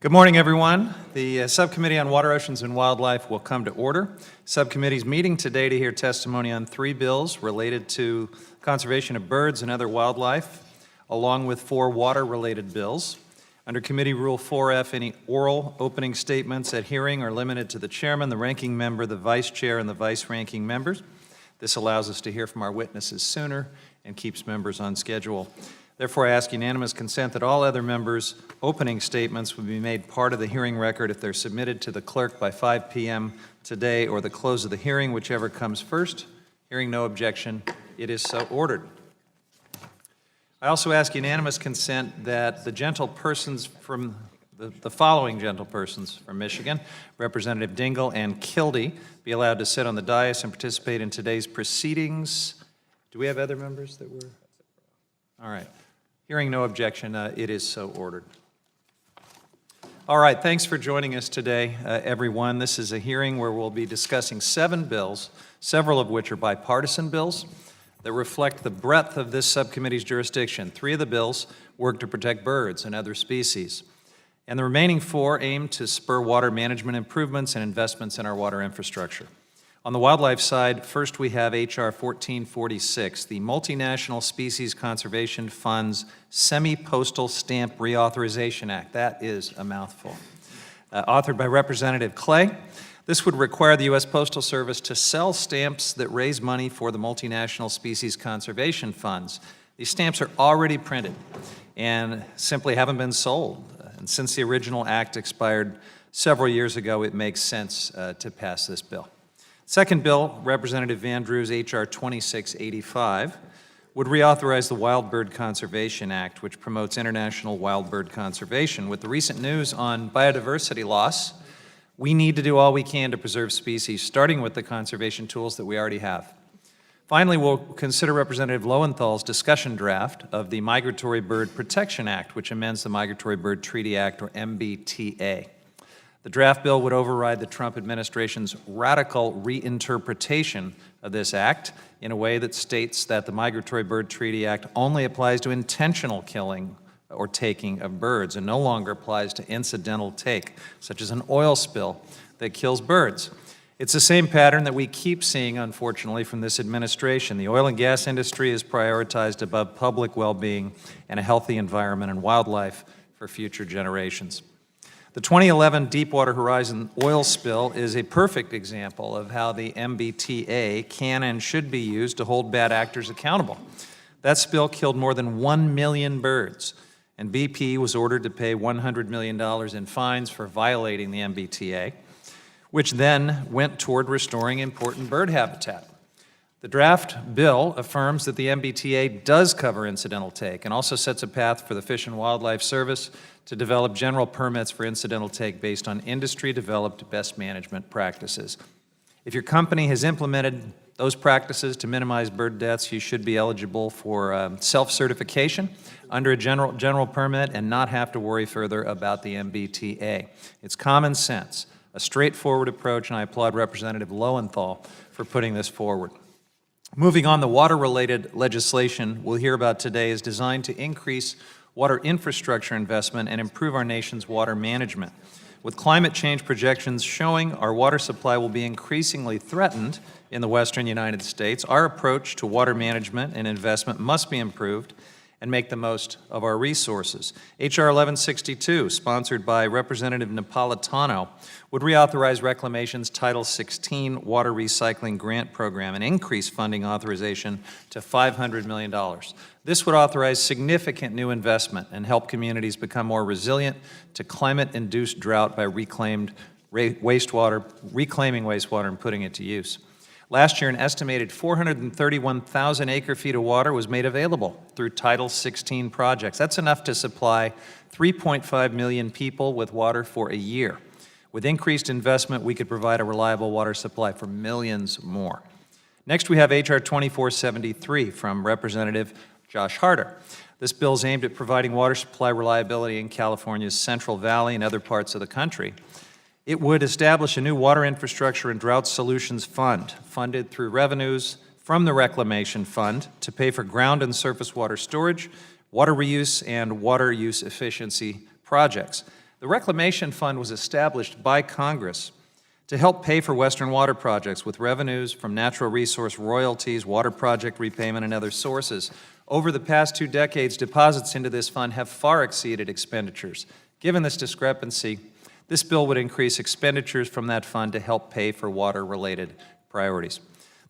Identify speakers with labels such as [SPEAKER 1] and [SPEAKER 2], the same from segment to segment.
[SPEAKER 1] Good morning, everyone. The Subcommittee on Water, Oceans, and Wildlife will come to order. Subcommittee's meeting today to hear testimony on 3 bills related to conservation of birds and other wildlife, along with 4 water-related bills. Under Committee Rule 4F, any oral opening statements at hearing are limited to the chairman, the ranking member, the vice chair, and the vice-ranking members. This allows us to hear from our witnesses sooner and keeps members on schedule. Therefore, I ask unanimous consent that all other members' opening statements will be made part of the hearing record if they're submitted to the clerk by 5 p.m. today or the close of the hearing, whichever comes first. Hearing no objection, it is so ordered. I also ask unanimous consent that the gentlepersons from the following gentlepersons from Michigan, Representative Dingell and Kildee, be allowed to sit on the dais and participate in today's proceedings. Do we have other members that were? All right. Hearing no objection, it is so ordered. All right, thanks for joining us today, everyone. This is a hearing where we'll be discussing 7 bills, several of which are bipartisan bills that reflect the breadth of this subcommittee's jurisdiction. 3 of the bills work to protect birds and other species, and the remaining 4 aim to spur water management improvements and investments in our water infrastructure. On the wildlife side, first we have H.R. 1446, the Multinational Species Conservation Fund's Semi-Postal Stamp Reauthorization Act. That is a mouthful. Authored by Representative Clay, this would require the U.S. Postal Service to sell stamps that raise money for the Multinational Species Conservation Funds. These stamps are already printed and simply haven't been sold. And since the original act expired several years ago, it makes sense to pass this bill. Second bill, Representative Van Drew's H.R. 2685, would reauthorize the Wild Bird Conservation Act, which promotes international wild bird conservation. With the recent news on biodiversity loss, we need to do all we can to preserve species, starting with the conservation tools that we already have. Finally, we'll consider Representative Lowenthal's discussion draft of the Migratory Bird Protection Act, which amends the Migratory Bird Treaty Act, or MBTA. The draft bill would override the Trump administration's radical reinterpretation of this act in a way that states that the Migratory Bird Treaty Act only applies to intentional killing or taking of birds and no longer applies to incidental take, such as an oil spill that kills birds. It's the same pattern that we keep seeing, unfortunately, from this administration. The oil and gas industry is prioritized above public well-being and a healthy environment and wildlife for future generations. The 2011 Deepwater Horizon oil spill is a perfect example of how the MBTA can and should be used to hold bad actors accountable. That spill killed more than 1 million birds, and BP was ordered to pay $100 million in fines for violating the MBTA, which then went toward restoring important bird habitat. The draft bill affirms that the MBTA does cover incidental take and also sets a path for the Fish and Wildlife Service to develop general permits for incidental take based on industry-developed best management practices. If your company has implemented those practices to minimize bird deaths, you should be eligible for self-certification under a general permit and not have to worry further about the MBTA. It's common sense, a straightforward approach, and I applaud Representative Lowenthal for putting this forward. Moving on, the water-related legislation we'll hear about today is designed to increase water infrastructure investment and improve our nation's water management. With climate change projections showing our water supply will be increasingly threatened in the western United States, our approach to water management and investment must be improved and make the most of our resources. H.R. 1162, sponsored by Representative Napolitano, would reauthorize Reclamation's Title 16 Water Recycling Grant Program and increase funding authorization to $500 million. This would authorize significant new investment and help communities become more resilient to climate-induced drought by reclaiming wastewater and putting it to use. Last year, an estimated 431,000 acre-feet of water was made available through Title 16 projects. That's enough to supply 3.5 million people with water for a year. With increased investment, we could provide a reliable water supply for millions more. Next, we have H.R. 2473 from Representative Josh Harder. This bill is aimed at providing water supply reliability in California's Central Valley and other parts of the country. It would establish a new Water Infrastructure and Drought Solutions Fund, funded through revenues from the Reclamation Fund to pay for ground and surface water storage, water reuse, and water use efficiency projects. The Reclamation Fund was established by Congress to help pay for Western water projects with revenues from natural resource royalties, water project repayment, and other sources. Over the past 2 decades, deposits into this fund have far exceeded expenditures. Given this discrepancy, this bill would increase expenditures from that fund to help pay for water-related priorities.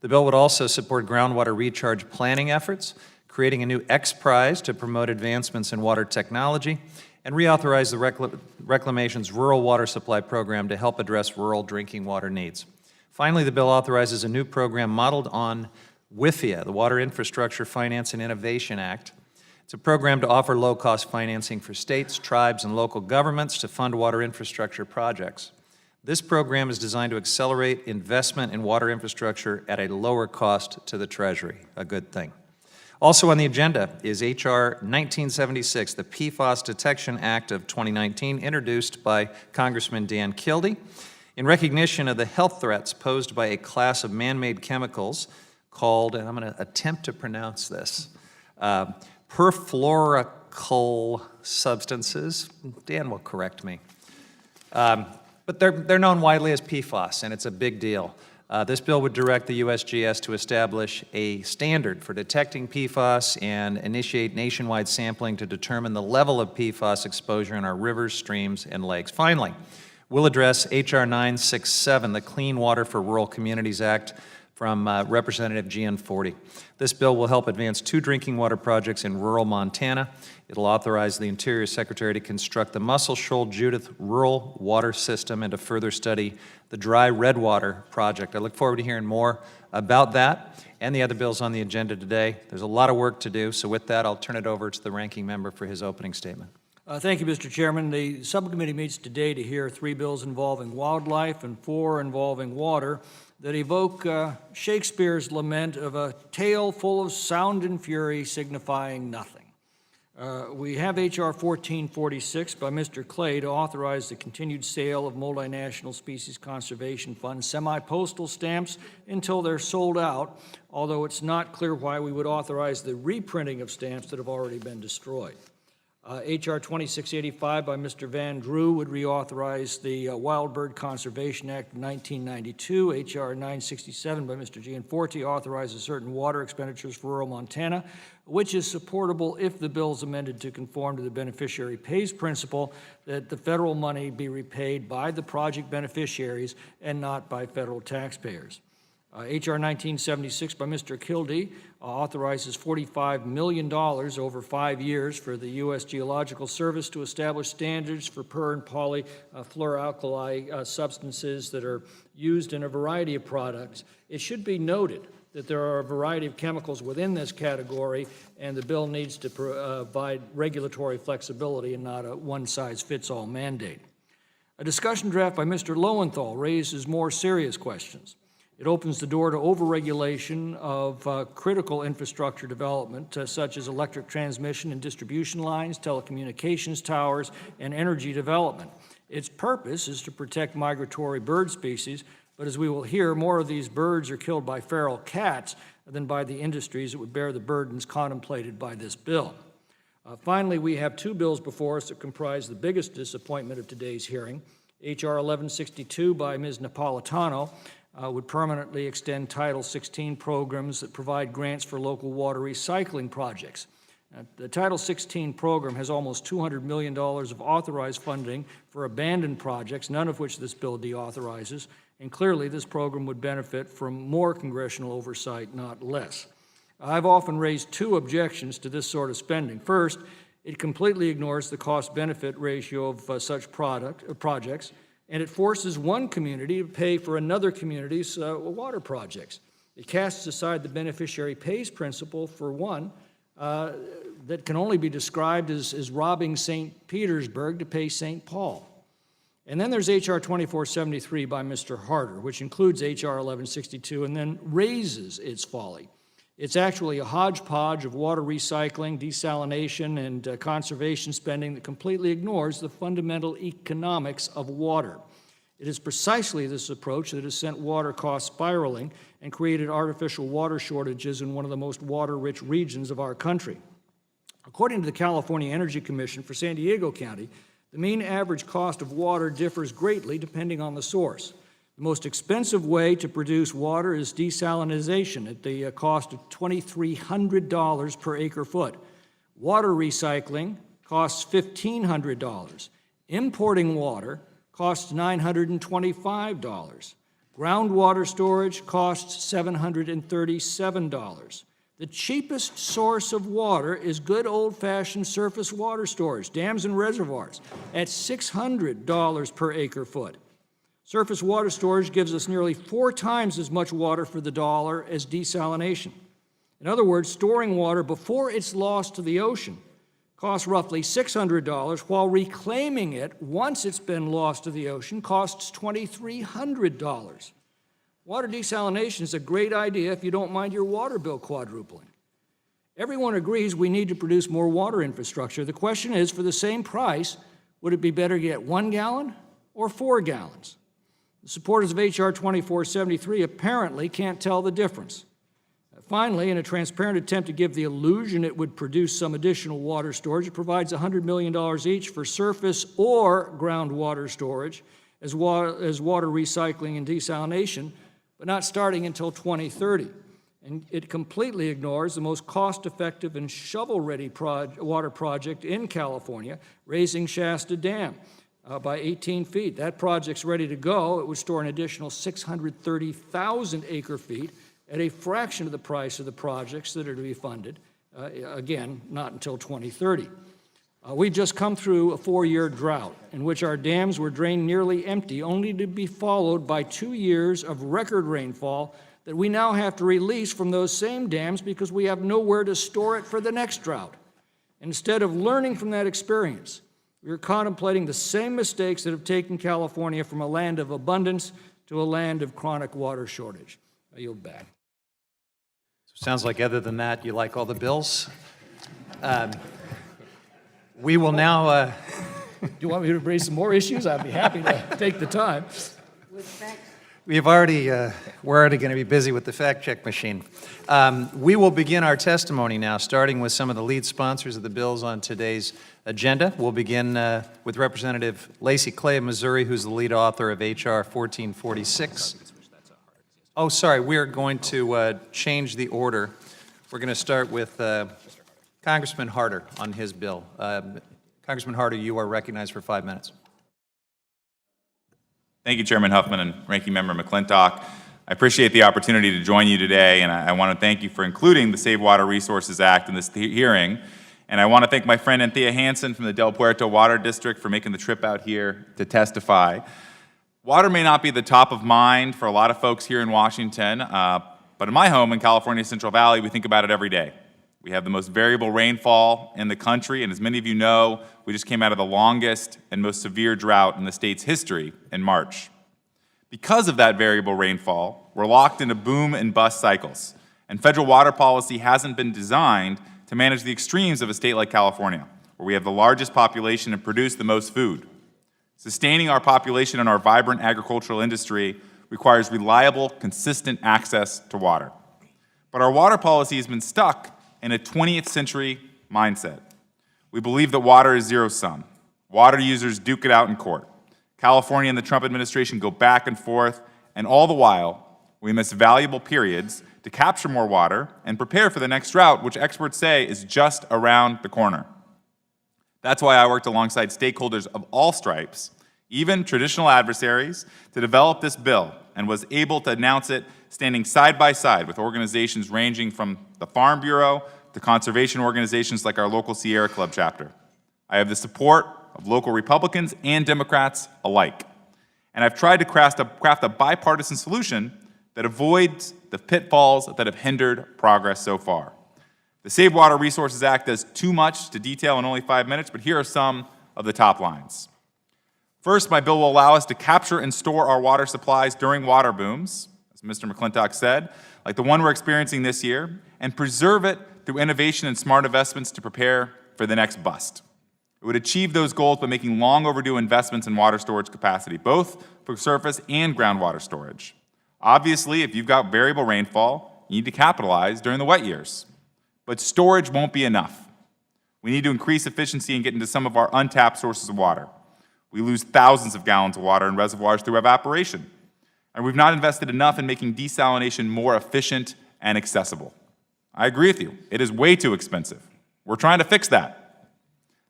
[SPEAKER 1] The bill would also support groundwater recharge planning efforts, creating a new X Prize to promote advancements in water technology, and reauthorize the Reclamation's Rural Water Supply Program to help address rural drinking water needs. Finally, the bill authorizes a new program modeled on WIFIA, the Water Infrastructure Finance and Innovation Act. It's a program to offer low-cost financing for states, tribes, and local governments to fund water infrastructure projects. This program is designed to accelerate investment in water infrastructure at a lower cost to the Treasury, a good thing. Also on the agenda is H.R. 1976, the PFAS Detection Act of 2019, introduced by Congressman Dan Kildee in recognition of the health threats posed by a class of man-made chemicals called, and I'm going to attempt to pronounce this, perfluoroalkyl substances. Dan will correct me. But they're known widely as PFAS, and it's a big deal. This bill would direct the USGS to establish a standard for detecting PFAS and initiate nationwide sampling to determine the level of PFAS exposure in our rivers, streams, and lakes. Finally, we'll address H.R. 967, the Clean Water for Rural Communities Act, from Representative Gianforte. This bill will help advance 2 drinking water projects in rural Montana. It'll authorize the Interior Secretary to construct the Muscle Shoal Judith Rural Water System and to further study the Dry Redwater Project. I look forward to hearing more about that and the other bills on the agenda today. There's a lot of work to do, so with that, I'll turn it over to the ranking member for his opening statement.
[SPEAKER 2] Thank you, Mr. Chairman. The subcommittee meets today to hear 3 bills involving wildlife and 4 involving water that evoke Shakespeare's lament of a tale full of sound and fury signifying nothing. We have H.R. 1446 by Mr. Clay to authorize the continued sale of multinational species conservation fund semi-postal stamps until they're sold out, although it's not clear why we would authorize the reprinting of stamps that have already been destroyed. H.R. 2685 by Mr. Van Drew would reauthorize the Wild Bird Conservation Act of 1992. H.R. 967 by Mr. Gianforte authorizes certain water expenditures for rural Montana, which is supportable if the bill is amended to conform to the beneficiary pays principle, that the federal money be repaid by the project beneficiaries and not by federal taxpayers. H.R. 1976 by Mr. Kildee authorizes $45 million over 5 years for the U.S. Geological Service to establish standards for per- and polyfluoroalkyl substances that are used in a variety of products. It should be noted that there are a variety of chemicals within this category, and the bill needs to provide regulatory flexibility and not a one-size-fits-all mandate. A discussion draft by Mr. Lowenthal raises more serious questions. It opens the door to overregulation of critical infrastructure development, such as electric transmission and distribution lines, telecommunications towers, and energy development. Its purpose is to protect migratory bird species, but as we will hear, more of these birds are killed by feral cats than by the industries that would bear the burdens contemplated by this bill. Finally, we have 2 bills before us that comprise the biggest disappointment of today's hearing. H.R. 1162 by Ms. Napolitano would permanently extend Title 16 programs that provide grants for local water recycling projects. The Title 16 program has almost $200 million of authorized funding for abandoned projects, none of which this bill deauthorizes, and clearly this program would benefit from more congressional oversight, not less. I've often raised 2 objections to this sort of spending. First, it completely ignores the cost-benefit ratio of such projects, and it forces one community to pay for another community's water projects. It casts aside the beneficiary pays principle for one that can only be described as robbing St. Petersburg to pay St. Paul. And then there's H.R. 2473 by Mr. Harder, which includes H.R. 1162 and then raises its folly. It's actually a hodgepodge of water recycling, desalination, and conservation spending that completely ignores the fundamental economics of water. It is precisely this approach that has sent water costs spiraling and created artificial water shortages in one of the most water-rich regions of our country. According to the California Energy Commission for San Diego County, The mean average cost of water differs greatly depending on the source. The most expensive way to produce water is desalination at the cost of $2,300 per acre foot. Water recycling costs $1,500. Importing water costs $925. Groundwater storage costs $737. The cheapest source of water is good old-fashioned surface water storage, dams and reservoirs, at $600 per acre foot. Surface water storage gives us nearly 4 times as much water for the dollar as desalination. In other words, storing water before it's lost to the ocean costs roughly $600, while reclaiming it once it's been lost to the ocean costs $2,300. Water desalination is a great idea if you don't mind your water bill quadrupling. Everyone agrees we need to produce more water infrastructure. The question is, for the same price, would it be better to get 1 gallon or 4 gallons? The supporters of H.R. 2473 apparently can't tell the difference. Finally, in a transparent attempt to give the illusion it would produce some additional water storage, it provides $100 million each for surface or groundwater storage as water recycling and desalination, but not starting until 2030. And it completely ignores the most cost-effective and shovel-ready water project in California, raising Shasta Dam by 18 feet. That project's ready to go. It would store an additional 630,000 acre-feet at a fraction of the price of the projects that are to be funded, again, not until 2030. We've just come through a 4-year drought in which our dams were drained nearly empty, only to be followed by 2 years of record rainfall that we now have to release from those same dams because we have nowhere to store it for the next drought. Instead of learning from that experience, we are contemplating the same mistakes that have taken California from a land of abundance to a land of chronic water shortage. I yield back.
[SPEAKER 1] Sounds like other than that, you like all the bills. We will now...
[SPEAKER 2] Do you want me to raise some more issues? I'd be happy to take the time.
[SPEAKER 1] we're already going to be busy with the fact check machine. We will begin our testimony now, starting with some of the lead sponsors of the bills on today's agenda. We'll begin with Representative Lacey Clay of Missouri, who's the lead author of H.R. 1446. Oh, sorry, we're going to change the order. We're going to start with Congressman Harder on his bill. Congressman Harder, you are recognized for 5 minutes.
[SPEAKER 3] Thank you, Chairman Huffman and Ranking Member McClintock. I appreciate the opportunity to join you today, and I want to thank you for including the Save Water Resources Act in this hearing. And I want to thank my friend Anthea Hansen from the Del Puerto Water District for making the trip out here to testify. Water may not be the top of mind for a lot of folks here in Washington, but in my home in California's Central Valley, we think about it every day. We have the most variable rainfall in the country, and as many of you know, we just came out of the longest and most severe drought in the state's history in March. Because of that variable rainfall, we're locked into boom and bust cycles, and federal water policy hasn't been designed to manage the extremes of a state like California, where we have the largest population and produce the most food. Sustaining our population and our vibrant agricultural industry requires reliable, consistent access to water. But our water policy has been stuck in a 20th century mindset. We believe that water is zero-sum. Water users duke it out in court. California and the Trump administration go back and forth, and all the while, we miss valuable periods to capture more water and prepare for the next drought, which experts say is just around the corner. That's why I worked alongside stakeholders of all stripes, even traditional adversaries, to develop this bill and was able to announce it standing side by side with organizations ranging from the Farm Bureau to conservation organizations like our local Sierra Club chapter. I have the support of local Republicans and Democrats alike. And I've tried to craft a bipartisan solution that avoids the pitfalls that have hindered progress so far. The Save Water Resources Act does too much to detail in only 5 minutes, but here are some of the top lines. First, my bill will allow us to capture and store our water supplies during water booms, as Mr. McClintock said, like the one we're experiencing this year, and preserve it through innovation and smart investments to prepare for the next bust. It would achieve those goals by making long overdue investments in water storage capacity, both for surface and groundwater storage. Obviously, if you've got variable rainfall, you need to capitalize during the wet years. But storage won't be enough. We need to increase efficiency and get into some of our untapped sources of water. We lose thousands of gallons of water in reservoirs through evaporation. And we've not invested enough in making desalination more efficient and accessible. I agree with you. It is way too expensive. We're trying to fix that.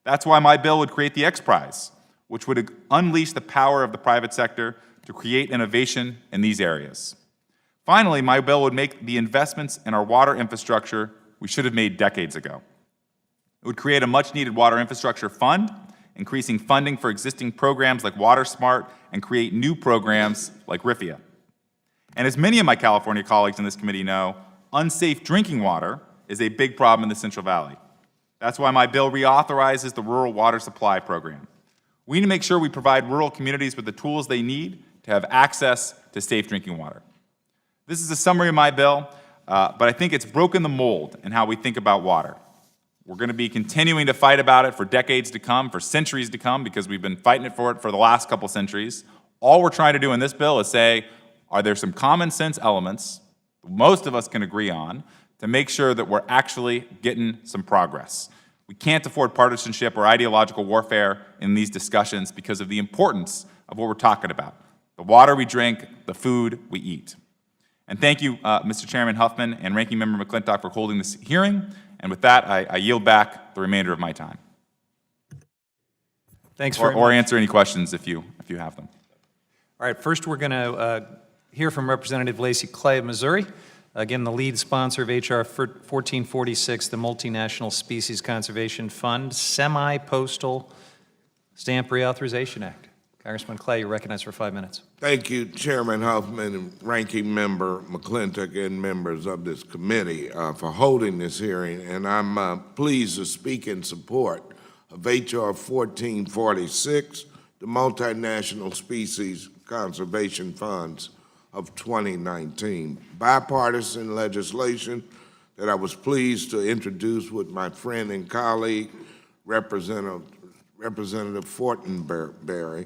[SPEAKER 3] That's why my bill would create the X Prize, which would unleash the power of the private sector to create innovation in these areas. Finally, my bill would make the investments in our water infrastructure we should have made decades ago. It would create a much-needed water infrastructure fund, increasing funding for existing programs like Water Smart, and create new programs like RIFIA. And as many of my California colleagues in this committee know, unsafe drinking water is a big problem in the Central Valley. That's why my bill reauthorizes the Rural Water Supply Program. We need to make sure we provide rural communities with the tools they need to have access to safe drinking water. This is a summary of my bill, but I think it's broken the mold in how we think about water. We're going to be continuing to fight about it for decades to come, for centuries to come, because we've been fighting for it for the last couple centuries. All we're trying to do in this bill is say, are there some common sense elements most of us can agree on to make sure that we're actually getting some progress? We can't afford partisanship or ideological warfare in these discussions because of the importance of what we're talking about: the water we drink, the food we eat. And thank you, Mr. Chairman Huffman and Ranking Member McClintock, for holding this hearing. And with that, I yield back the remainder of my time.
[SPEAKER 1] Thanks very much.
[SPEAKER 3] Or answer any questions if you have them.
[SPEAKER 1] All right, first we're going to hear from Representative Lacey Clay of Missouri, again the lead sponsor of H.R. 1446, the Multinational Species Conservation Fund Semi-Postal Stamp Reauthorization Act. Congressman Clay, you're recognized for 5 minutes.
[SPEAKER 4] Thank you, Chairman Huffman and Ranking Member McClintock and members of this committee for holding this hearing. And I'm pleased to speak in support of H.R. 1446, the Multinational Species Conservation Funds of 2019. Bipartisan legislation that I was pleased to introduce with my friend and colleague, Representative Fortenberry.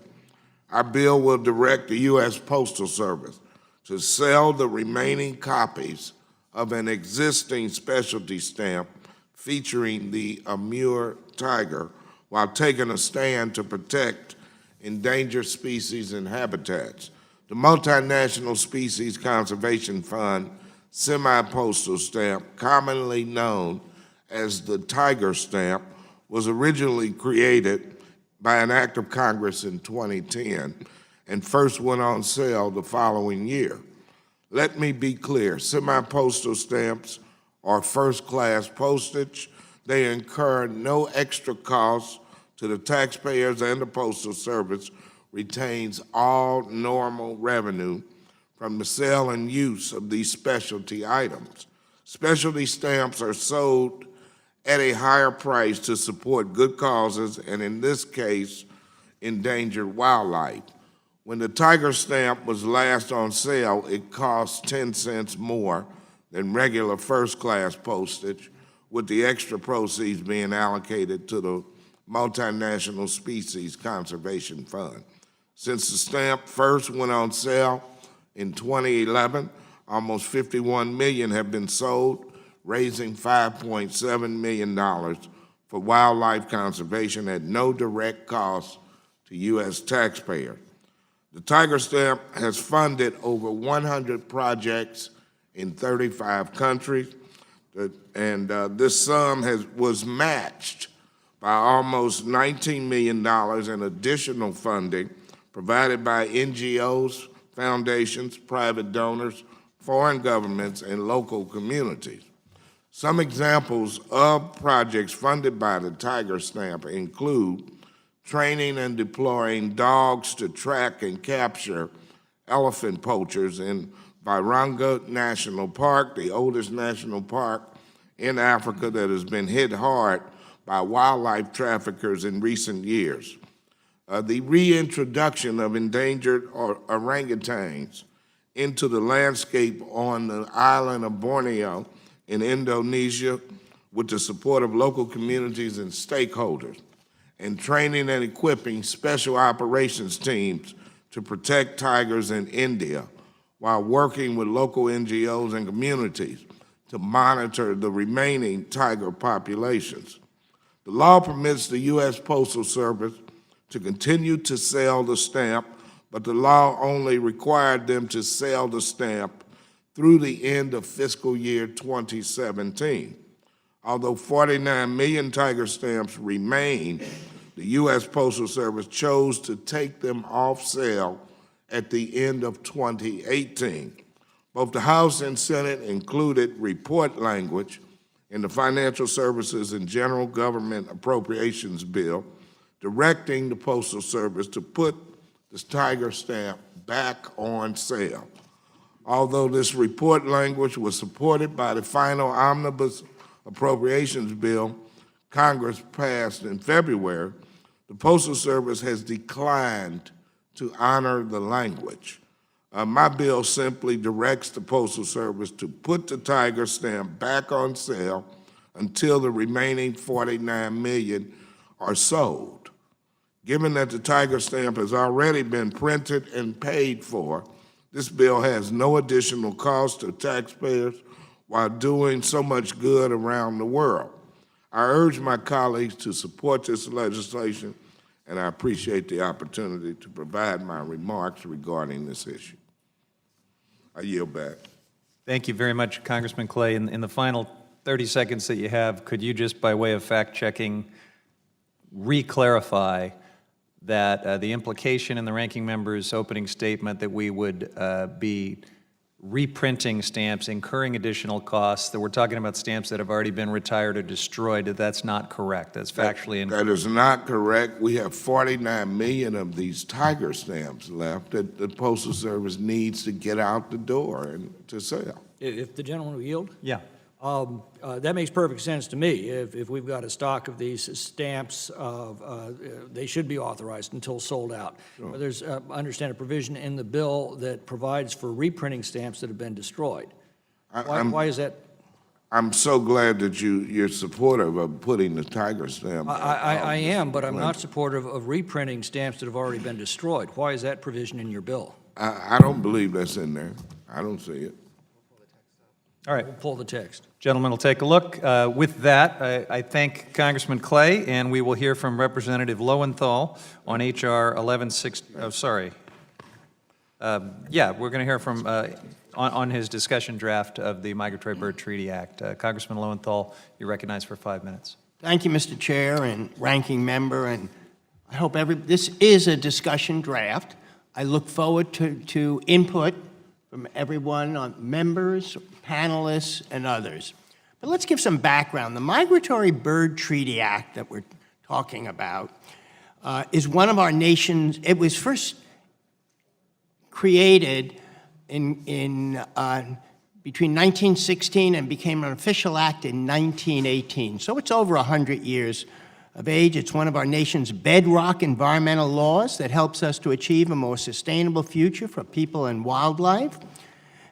[SPEAKER 4] Our bill will direct the U.S. Postal Service to sell the remaining copies of an existing specialty stamp featuring the Amur tiger while taking a stand to protect endangered species and habitats. The Multinational Species Conservation Fund semi-postal stamp, commonly known as the tiger stamp, was originally created by an act of Congress in 2010 and first went on sale the following year. Let me be clear, semi-postal stamps are first-class postage. They incur no extra cost to the taxpayers, and the Postal Service retains all normal revenue from the sale and use of these specialty items. Specialty stamps are sold at a higher price to support good causes, and in this case, endangered wildlife. When the tiger stamp was last on sale, it cost 10 cents more than regular first-class postage, with the extra proceeds being allocated to the Multinational Species Conservation Fund. Since the stamp first went on sale in 2011, almost 51 million have been sold, raising $5.7 million for wildlife conservation at no direct cost to U.S. taxpayers. The Tiger Stamp has funded over 100 projects in 35 countries, and this sum was matched by almost $19 million in additional funding provided by NGOs, foundations, private donors, foreign governments, and local communities. Some examples of projects funded by the Tiger Stamp include training and deploying dogs to track and capture elephant poachers in Virunga National Park, the oldest national park in Africa that has been hit hard by wildlife traffickers in recent years. The reintroduction of endangered orangutans into the landscape on the island of Borneo in Indonesia with the support of local communities and stakeholders, and training and equipping special operations teams to protect tigers in India while working with local NGOs and communities to monitor the remaining tiger populations. The law permits the U.S. Postal Service to continue to sell the stamp, but the law only required them to sell the stamp through the end of fiscal year 2017. Although 49 million Tiger stamps remain, the U.S. Postal Service chose to take them off sale at the end of 2018. Both the House and Senate included report language in the Financial Services and General Government Appropriations Bill directing the Postal Service to put the Tiger stamp back on sale. Although this report language was supported by the final omnibus appropriations bill Congress passed in February, the Postal Service has declined to honor the language. My bill simply directs the Postal Service to put the Tiger stamp back on sale until the remaining 49 million are sold. Given that the Tiger stamp has already been printed and paid for, this bill has no additional cost to taxpayers while doing so much good around the world. I urge my colleagues to support this legislation, and I appreciate the opportunity to provide my remarks regarding this issue. I yield back.
[SPEAKER 1] Thank you very much, Congressman Clay. In the final 30 seconds that you have, could you just, by way of fact-checking, re-clarify that the implication in the ranking member's opening statement that we would be reprinting stamps, incurring additional costs, that we're talking about stamps that have already been retired or destroyed, that's not correct. That's factually incorrect.
[SPEAKER 4] That is not correct. We have 49 million of these Tiger stamps left that the Postal Service needs to get out the door and to sell.
[SPEAKER 2] If the gentleman will yield?
[SPEAKER 1] Yeah.
[SPEAKER 2] That makes perfect sense to me. If we've got a stock of these stamps, they should be authorized until sold out.
[SPEAKER 4] Sure.
[SPEAKER 2] But there's, I understand, a provision in the bill that provides for reprinting stamps that have been destroyed. Why is that?
[SPEAKER 4] I'm so glad that you're supportive of putting the Tiger stamp.
[SPEAKER 2] I am, but I'm not supportive of reprinting stamps that have already been destroyed. Why is that provision in your bill?
[SPEAKER 4] I don't believe that's in there. I don't see it.
[SPEAKER 1] All right.
[SPEAKER 2] We'll pull the text.
[SPEAKER 1] Gentlemen will take a look. With that, I thank Congressman Clay, and we will hear from Representative Lowenthal on H.R. 1160. Oh, sorry. Yeah, we're going to hear from on his discussion draft of the Migratory Bird Treaty Act. Congressman Lowenthal, you're recognized for 5 minutes.
[SPEAKER 5] Thank you, Mr. Chair and Ranking Member, and I hope this is a discussion draft. I look forward to input from everyone, on members, panelists, and others. But let's give some background. The Migratory Bird Treaty Act that we're talking about is one of our nation's, it was first created between 1916 and became an official act in 1918. So it's over 100 years of age. It's one of our nation's bedrock environmental laws that helps us to achieve a more sustainable future for people and wildlife.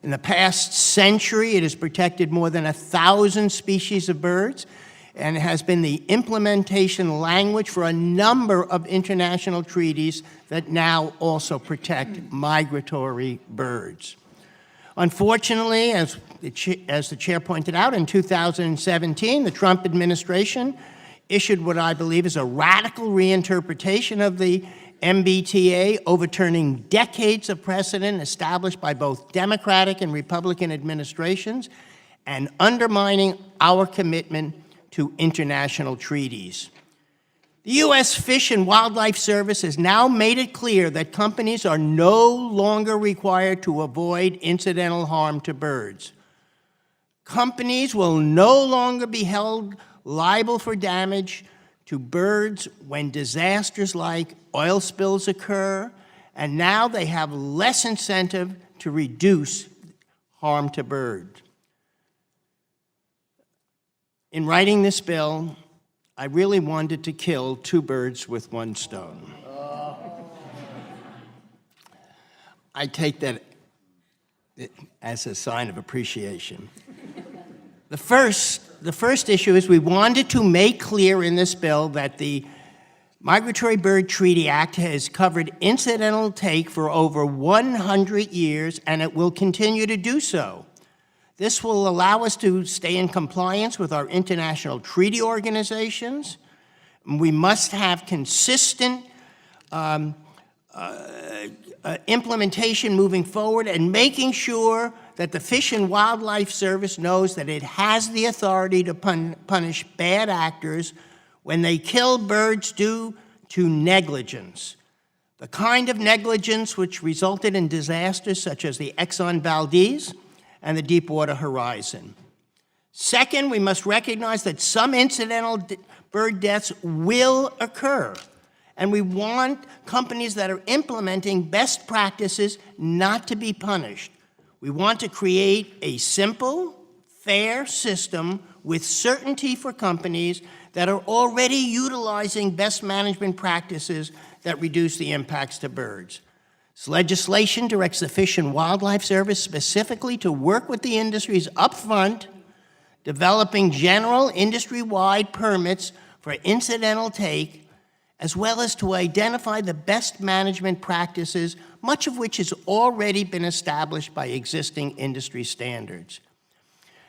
[SPEAKER 5] In the past century, it has protected more than 1,000 species of birds, and it has been the implementation language for a number of international treaties that now also protect migratory birds. Unfortunately, as the chair pointed out, in 2017, the Trump administration issued what I believe is a radical reinterpretation of the MBTA, overturning decades of precedent established by both Democratic and Republican administrations and undermining our commitment to international treaties. The U.S. Fish and Wildlife Service has now made it clear that companies are no longer required to avoid incidental harm to birds. Companies will no longer be held liable for damage to birds when disasters like oil spills occur, and now they have less incentive to reduce harm to birds. In writing this bill, I really wanted to kill two birds with one stone. I take that as a sign of appreciation. The first issue is we wanted to make clear in this bill that the Migratory Bird Treaty Act has covered incidental take for over 100 years, and it will continue to do so. This will allow us to stay in compliance with our international treaty organizations. We must have consistent implementation moving forward, and making sure that the Fish and Wildlife Service knows that it has the authority to punish bad actors when they kill birds due to negligence. The kind of negligence which resulted in disasters such as the Exxon Valdez and the Deepwater Horizon. Second, we must recognize that some incidental bird deaths will occur, and we want companies that are implementing best practices not to be punished. We want to create a simple, fair system with certainty for companies that are already utilizing best management practices that reduce the impacts to birds. This legislation directs the Fish and Wildlife Service specifically to work with the industries upfront, developing general industry-wide permits for incidental take, as well as to identify the best management practices, much of which has already been established by existing industry standards.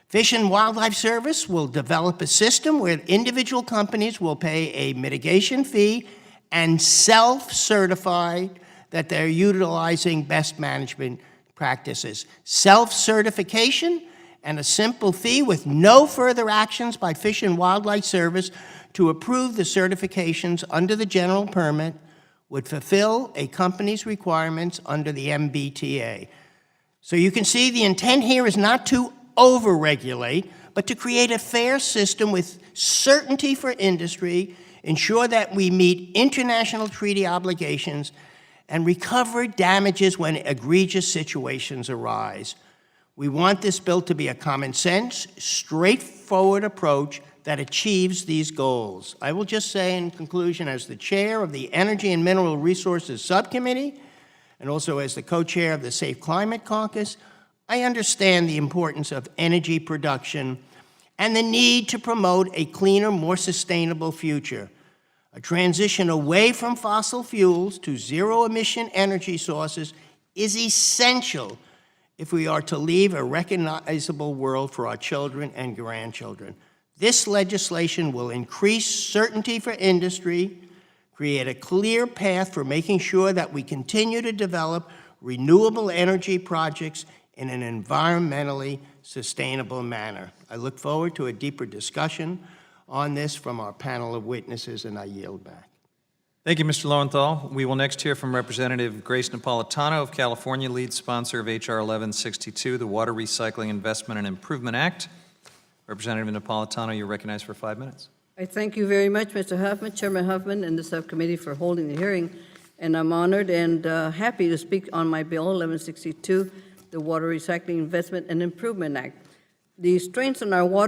[SPEAKER 5] Fish and Wildlife Service will develop a system where individual companies will pay a mitigation fee and self-certify that they're utilizing best management practices. Self-certification and a simple fee with no further actions by Fish and Wildlife Service to approve the certifications under the general permit would fulfill a company's requirements under the MBTA. So you can see the intent here is not to over-regulate, but to create a fair system with certainty for industry, ensure that we meet international treaty obligations, and recover damages when egregious situations arise. We want this bill to be a common sense, straightforward approach that achieves these goals. I will just say in conclusion, as the chair of the Energy and Mineral Resources Subcommittee, and also as the co-chair of the Safe Climate Caucus, I understand the importance of energy production and the need to promote a cleaner, more sustainable future. A transition away from fossil fuels to zero-emission energy sources is essential if we are to leave a recognizable world for our children and grandchildren. This legislation will increase certainty for industry, create a clear path for making sure that we continue to develop renewable energy projects in an environmentally sustainable manner. I look forward to a deeper discussion on this from our panel of witnesses, and I yield back.
[SPEAKER 1] Thank you, Mr. Lowenthal. We will next hear from Representative Grace Napolitano of California, lead sponsor of H.R. 1162, the Water Recycling Investment and Improvement Act. Representative Napolitano, you're recognized for 5 minutes.
[SPEAKER 6] I thank you very much, Mr. Huffman, Chairman Huffman, and the subcommittee for holding the hearing. And I'm honored and happy to speak on my bill, 1162, the Water Recycling Investment and Improvement Act. The strains on our water